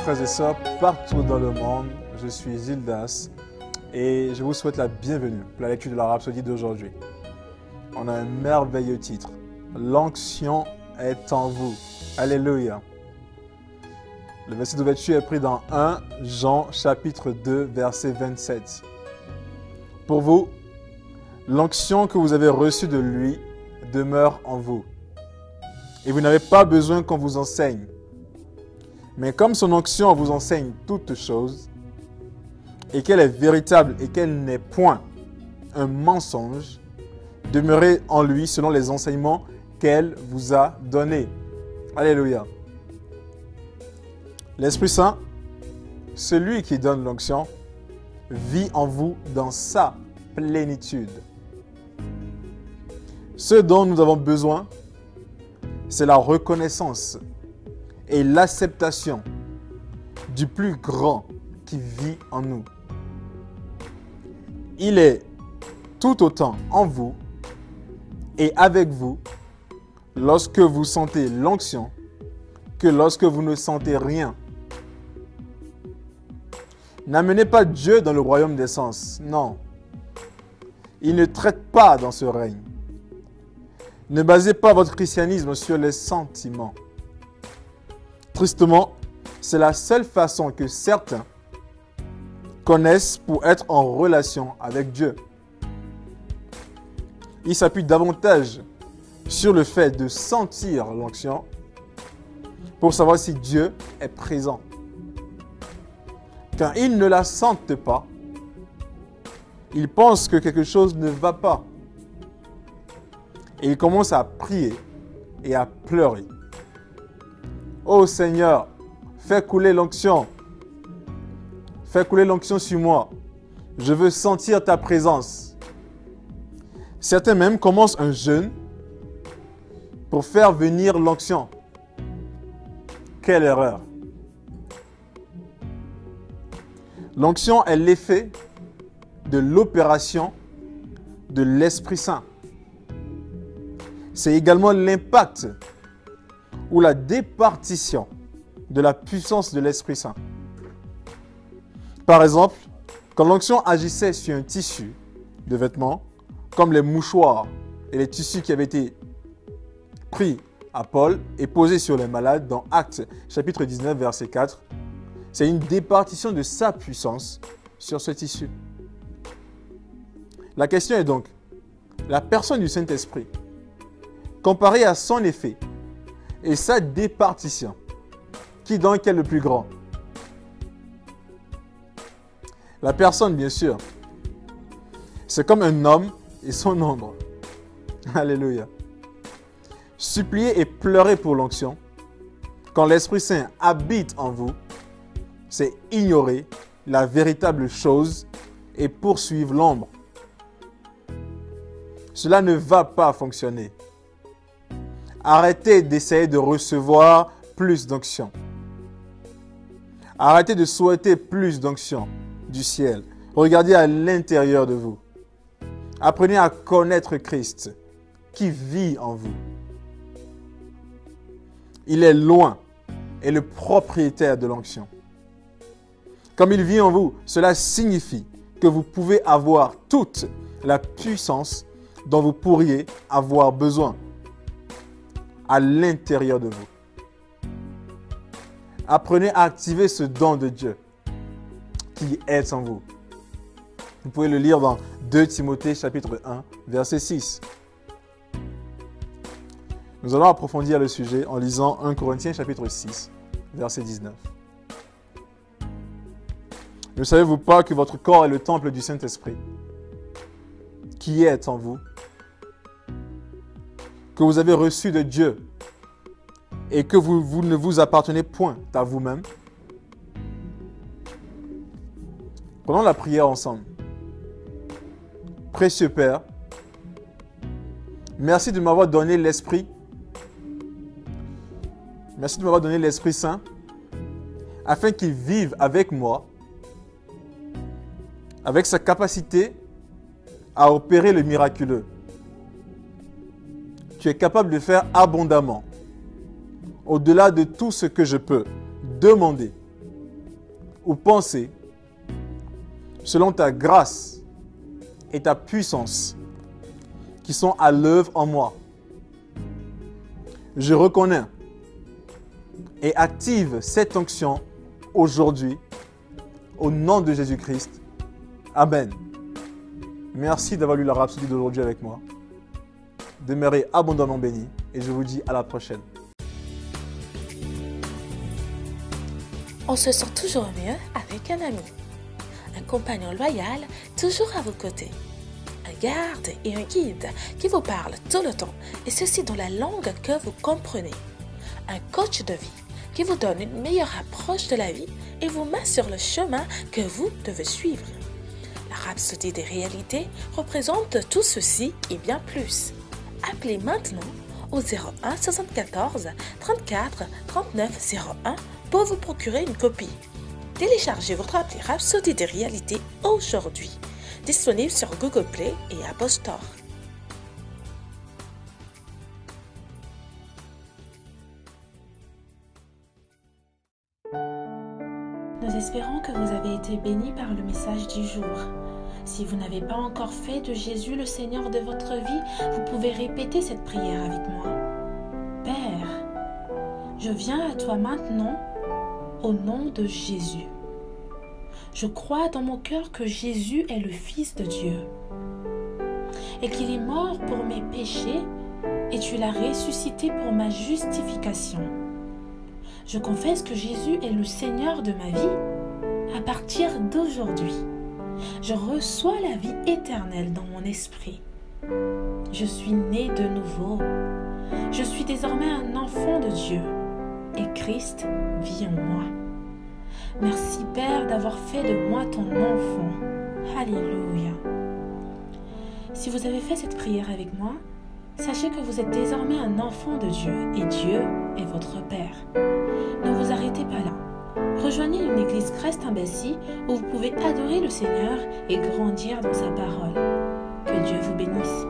frères et sœurs partout dans le monde. Je suis Gildas et je vous souhaite la bienvenue pour la lecture de la Rhapsodie d'aujourd'hui. On a un merveilleux titre. L'onction est en vous. Alléluia. Le verset d'ouverture est pris dans 1 Jean chapitre 2 verset 27. Pour vous, l'onction que vous avez reçue de lui demeure en vous. Et vous n'avez pas besoin qu'on vous enseigne. Mais comme son onction vous enseigne toutes choses, et qu'elle est véritable et qu'elle n'est point un mensonge, demeurez en lui selon les enseignements qu'elle vous a donnés. Alléluia. L'Esprit Saint, celui qui donne l'onction, vit en vous dans sa plénitude. Ce dont nous avons besoin, c'est la reconnaissance et l'acceptation du plus grand qui vit en nous. Il est tout autant en vous et avec vous lorsque vous sentez l'onction que lorsque vous ne sentez rien. N'amenez pas Dieu dans le royaume des sens, non. Il ne traite pas dans ce règne. Ne basez pas votre christianisme sur les sentiments. Tristement, c'est la seule façon que certains connaissent pour être en relation avec Dieu. Ils s'appuient davantage sur le fait de sentir l'onction pour savoir si Dieu est présent. Quand ils ne la sentent pas, ils pensent que quelque chose ne va pas. Et ils commencent à prier et à pleurer. Ô Seigneur, fais couler l'onction. Fais couler l'onction sur moi. Je veux sentir ta présence. Certains même commencent un jeûne pour faire venir l'onction. Quelle erreur! L'onction est l'effet de l'opération de l'Esprit Saint. C'est également l'impact ou la départition de la puissance de l'Esprit Saint. Par exemple, quand l'onction agissait sur un tissu de vêtements, comme les mouchoirs et les tissus qui avaient été pris à Paul et posés sur les malades dans Actes chapitre 19 verset 4, c'est une départition de sa puissance sur ce tissu. La question est donc, la personne du Saint-Esprit, comparée à son effet et sa départition, qui donc est le plus grand? La personne, bien sûr, c'est comme un homme et son ombre. Alléluia. Supplier et pleurer pour l'onction, quand l'Esprit Saint habite en vous, c'est ignorer la véritable chose et poursuivre l'ombre. Cela ne va pas fonctionner. Arrêtez d'essayer de recevoir plus d'onction. Arrêtez de souhaiter plus d'onction du ciel. Regardez à l'intérieur de vous. Apprenez à connaître Christ qui vit en vous. Il est loin et le propriétaire de l'onction. Comme il vit en vous, cela signifie que vous pouvez avoir toute la puissance dont vous pourriez avoir besoin à l'intérieur de vous. Apprenez à activer ce don de Dieu qui est en vous. Vous pouvez le lire dans 2 Timothée chapitre 1, verset 6. Nous allons approfondir le sujet en lisant 1 Corinthiens chapitre 6, verset 19. Ne savez-vous pas que votre corps est le temple du Saint-Esprit qui est en vous, que vous avez reçu de Dieu et que vous ne vous appartenez point à vous-même? Prenons la prière ensemble. Précieux Père, merci de m'avoir donné l'Esprit. Merci de m'avoir donné l'Esprit Saint afin qu'il vive avec moi, avec sa capacité à opérer le miraculeux. Tu es capable de faire abondamment, au-delà de tout ce que je peux demander ou pensées, selon ta grâce et ta puissance qui sont à l'œuvre en moi. Je reconnais et active cette onction aujourd'hui au nom de Jésus-Christ. Amen. Merci d'avoir lu la Rhapsodie d'aujourd'hui avec moi. Demeurez abondamment bénis et je vous dis à la prochaine. On se sent toujours mieux avec un ami. Un compagnon loyal, toujours à vos côtés. Un garde et un guide qui vous parle tout le temps, et ceci dans la langue que vous comprenez. Un coach de vie qui vous donne une meilleure approche de la vie et vous met sur le chemin que vous devez suivre. La Rhapsodie des réalités représente tout ceci et bien plus. Appelez maintenant au 01 74 34 39 01 pour vous procurer une copie. Téléchargez votre appli Rhapsodie des réalités aujourd'hui, disponible sur Google Play et Apple Store. Nous espérons que vous avez été bénis par le message du jour. Si vous n'avez pas encore fait de Jésus le Seigneur de votre vie, vous pouvez répéter cette prière avec moi. Père, je viens à toi maintenant au nom de Jésus. Je crois dans mon cœur que Jésus est le Fils de Dieu et qu'il est mort pour mes péchés et tu l'as ressuscité pour ma justification. Je confesse que Jésus est le Seigneur de ma vie à partir d'aujourd'hui. Je reçois la vie éternelle dans mon esprit. Je suis né de nouveau. Je suis désormais un enfant de Dieu et Christ vit en moi. Merci Père d'avoir fait de moi ton enfant. Alléluia. Si vous avez fait cette prière avec moi, sachez que vous êtes désormais un enfant de Dieu et Dieu est votre Père. Ne vous arrêtez pas là. Rejoignez une église Christ Embassy où vous pouvez adorer le Seigneur et grandir dans sa parole. Que Dieu vous bénisse.